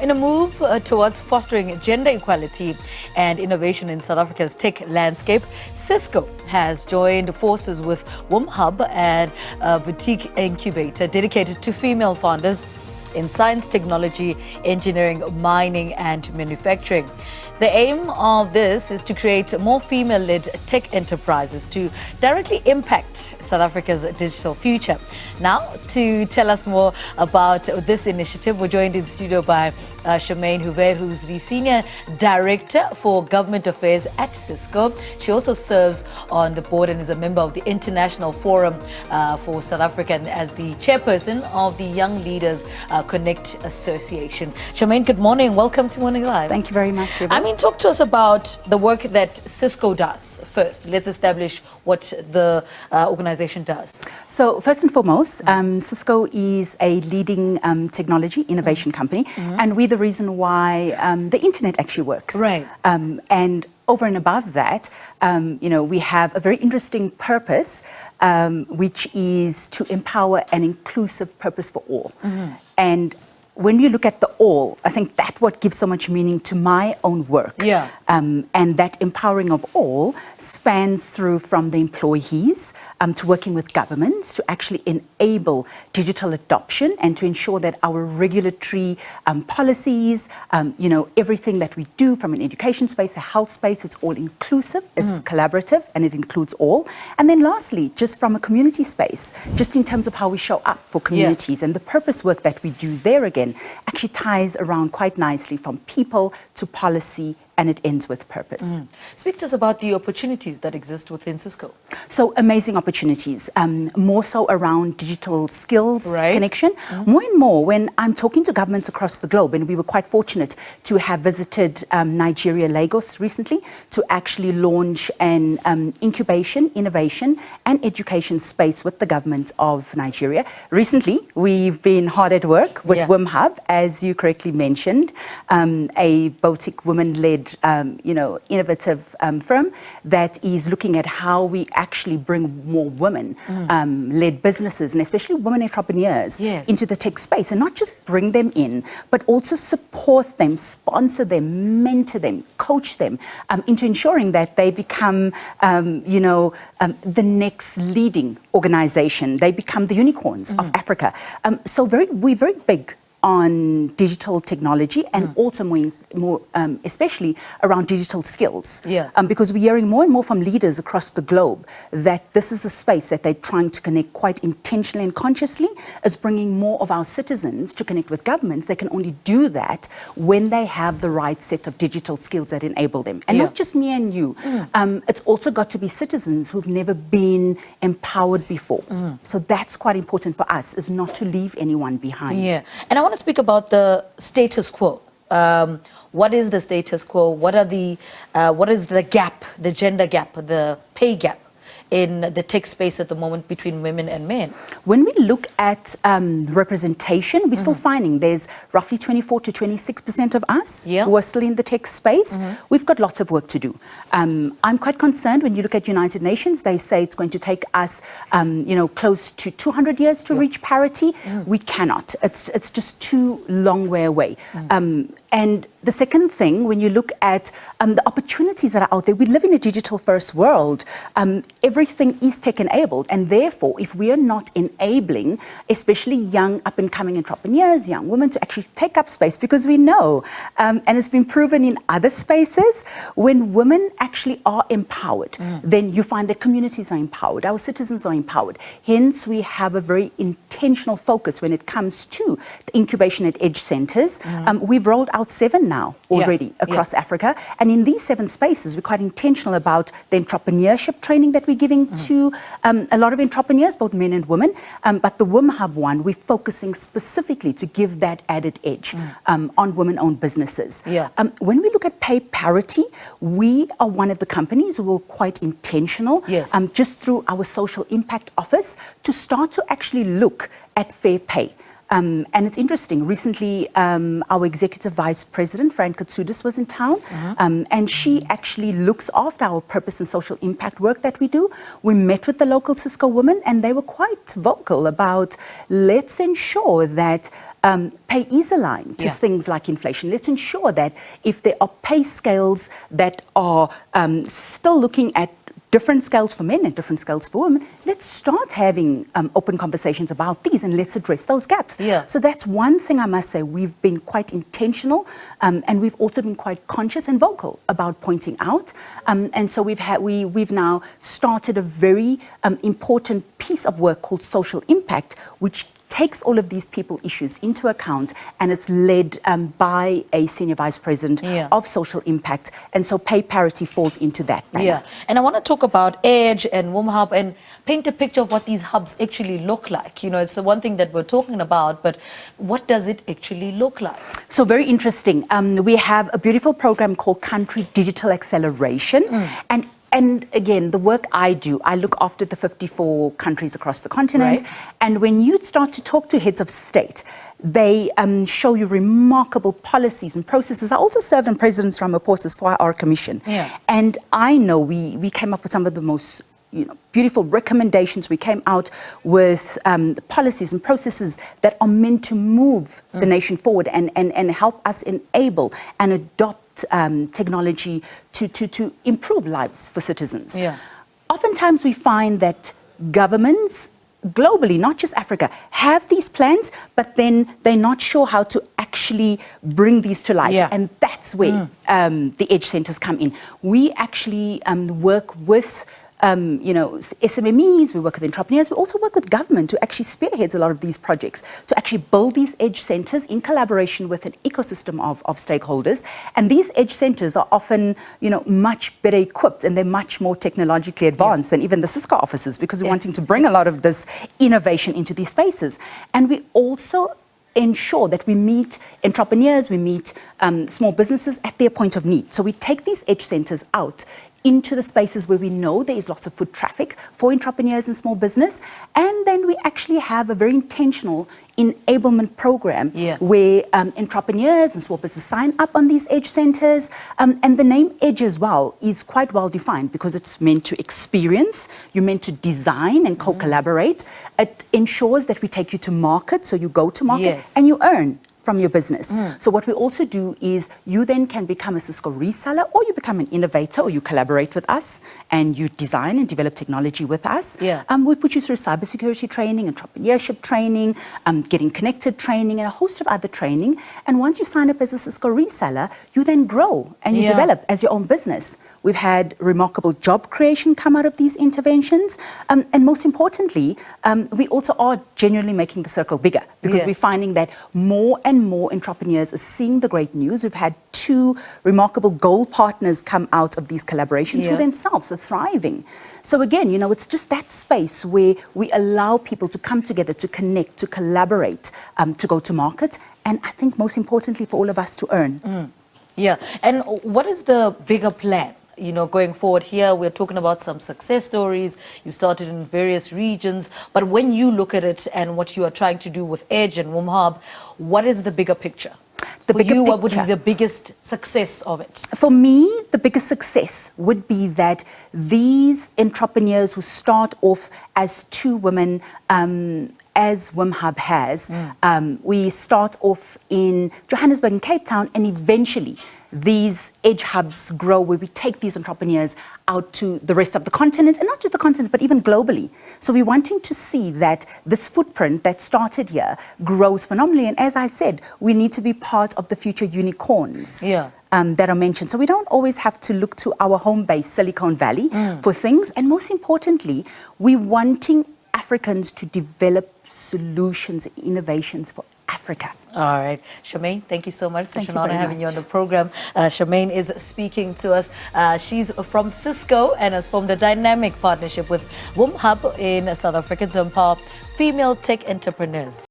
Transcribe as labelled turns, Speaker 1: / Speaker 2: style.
Speaker 1: In a move towards fostering gender equality and innovation in South Africa's tech landscape, Cisco has joined forces with WomHub and a boutique incubator dedicated to female founders in science, technology, engineering, mining and manufacturing. The aim of this is to create more female-led tech enterprises to directly impact South Africa's digital future. Now, to tell us more about this initiative, we're joined in studio by Charmaine Houvet, who's the Senior Director for Government Affairs at Cisco. She also serves on the board and is a member of the International Forum for South Africa and as the Chairperson of the Young Leaders Connect Association. Charmaine, good morning. Welcome to Morning Live.
Speaker 2: Thank you very much.
Speaker 1: Talk to us about the work that Cisco does first. Let's establish what the organization does.
Speaker 2: So first and foremost, Cisco is a leading technology innovation company, and we're the reason why the internet actually works.
Speaker 1: Right.
Speaker 2: And over and above that, we have a very interesting purpose, which is to empower an inclusive purpose for all. And when you look at the all, I think that's what gives so much meaning to my own work.
Speaker 1: Yeah.
Speaker 2: And that empowering of all spans through from the employees to working with governments to actually enable digital adoption and to ensure that our regulatory policies, everything that we do from an education space, a health space, it's all inclusive, it's collaborative, and it includes all. And then lastly, just from a community space, just in terms of how we show up for communities and the purpose work that we do there again, actually ties around quite nicely from people to policy, and it ends with purpose.
Speaker 1: Speak to us about the opportunities that exist within Cisco.
Speaker 2: So amazing opportunities, more so around digital skills connection. More and more when I'm talking to governments across the globe, and we were quite fortunate to have visited Nigeria, Lagos recently to actually launch an incubation, innovation and education space with the government of Nigeria. Recently, we've been hard at work with WomHub, as you correctly mentioned, a boutique women-led innovative firm that is looking at how we actually bring more women-led businesses and especially women entrepreneurs into the tech space, and not just bring them in, but also support them, sponsor them, mentor them, coach them into ensuring that they become, the next leading organization. They become the unicorns of Africa. So we're very big on digital technology and also more especially around digital skills. Because we're hearing more and more from leaders across the globe that this is a space that they're trying to connect quite intentionally and consciously, as bringing more of our citizens to connect with governments. They can only do that when they have the right set of digital skills that enable them. And not just me and you. It's also got to be citizens who've never been empowered before. So that's quite important for us, is not to leave anyone behind.
Speaker 1: And I want to speak about the status quo. What is the status quo? What is the gap, the gender gap, the pay gap in the tech space at the moment between women and men?
Speaker 2: When we look at representation, we're still finding there's roughly 24 to 26% of us who are still in the tech space. We've got lots of work to do. I'm quite concerned when you look at United Nations, they say it's going to take us, close to 200 years to reach parity. We cannot. It's just too long way away. And the second thing, when you look at the opportunities that are out there, we live in a digital first world. Everything is tech enabled, and therefore if we are not enabling especially young up and coming entrepreneurs, young women, to actually take up space, because we know and it's been proven in other spaces, when women actually are empowered, then you find that communities are empowered, our citizens are empowered. Hence we have a very intentional focus when it comes to the incubation at edge centers. We've rolled out 7 now already across Africa, and in these 7 spaces we're quite intentional about the entrepreneurship training that we're giving to a lot of entrepreneurs, both men and women. But the WomHub one, we're focusing specifically to give that added edge on women-owned businesses. When we look at pay parity, we are one of the companies who are quite intentional, just through our social impact office, to start to actually look at fair pay. And it's interesting, recently our Executive Vice President, Fran Katsudis, was in town, and she actually looks after our purpose and social impact work that we do. We met with the local Cisco women and they were quite vocal about, let's ensure that pay is aligned to things like inflation. Let's ensure that if there are pay scales that are still looking at different scales for men and different scales for women, let's start having open conversations about these and let's address those gaps.
Speaker 1: Yeah.
Speaker 2: So that's one thing I must say. We've been quite intentional and we've also been quite conscious and vocal about pointing out. And so we've now started a very important piece of work called Social Impact, which takes all of these people issues into account, and it's led by a senior vice president of social impact, and so pay parity falls into that manner.
Speaker 1: Yeah, and I want to talk about EDGE and WomHub and paint a picture of what these hubs actually look like. You know, it's the one thing that we're talking about, but what does it actually look like?
Speaker 2: So very interesting. We have a beautiful program called Country Digital Acceleration, and again, the work I do, I look after the 54 countries across the continent.
Speaker 1: Right.
Speaker 2: And when you start to talk to heads of state, they show you remarkable policies and processes. I also served on President Ramaphosa's 4-hour commission.
Speaker 1: Yeah.
Speaker 2: And I know we came up with some of the most beautiful recommendations. We came out with policies and processes that are meant to move the nation forward and help us enable and adopt technology to improve lives for citizens.
Speaker 1: Yeah.
Speaker 2: Oftentimes we find that governments globally, not just Africa, have these plans, but then they're not sure how to actually bring these to life.
Speaker 1: Yeah.
Speaker 2: And that's where the EDGE centers come in. We actually work with SMMEs, we work with entrepreneurs, we also work with government to actually spearhead a lot of these projects, to actually build these EDGE centers in collaboration with an ecosystem of stakeholders. And these EDGE centers are often, much better equipped, and they're much more technologically advanced than even the Cisco offices, because we're wanting to bring a lot of this innovation into these spaces. And we also ensure that we meet entrepreneurs, we meet small businesses at their point of need. So we take these EDGE centers out into the spaces where we know there is lots of foot traffic for entrepreneurs and small business. And then we actually have a very intentional enablement program where entrepreneurs and small business sign up on these EDGE centers. And the name EDGE as well is quite well defined because it's meant to experience, you're meant to design and co-collaborate. It ensures that we take you to market, so you go to market and you earn from your business. So what we also do is you then can become a Cisco reseller, or you become an innovator, or you collaborate with us and you design and develop technology with us. We put you through cybersecurity training, entrepreneurship training, getting connected training, and a host of other training. And once you sign up as a Cisco reseller, you then grow and you develop as your own business. We've had remarkable job creation come out of these interventions. And most importantly, we also are genuinely making the circle bigger, because we're finding that more and more entrepreneurs are seeing the great news. We've had 2 remarkable gold partners come out of these collaborations who themselves are thriving. So again, it's just that space where we allow people to come together, to connect, to collaborate, to go to market. And I think most importantly for all of us to earn.
Speaker 1: Yeah, and what is the bigger plan? Going forward here, we're talking about some success stories. You started in various regions, but when you look at it and what you are trying to do with EDGE and WomHub, what is the bigger picture? What would be the biggest success of it?
Speaker 2: For me, the biggest success would be that these entrepreneurs who start off as 2 women, as WomHub has, we start off in Johannesburg and Cape Town, and eventually these EDGE hubs grow where we take these entrepreneurs out to the rest of the continent, and not just the continent, but even globally. So we're wanting to see that this footprint that started here grows phenomenally. And as I said, we need to be part of the future unicorns that are mentioned. So we don't always have to look to our home base, Silicon Valley, for things. And most importantly, we're wanting Africans to develop solutions and innovations for Africa.
Speaker 1: All right. Charmaine, thank you so much. Such an honor having you on the program. Charmaine is speaking to us. She's from Cisco and has formed a dynamic partnership with WomHub in South Africa to empower female tech entrepreneurs.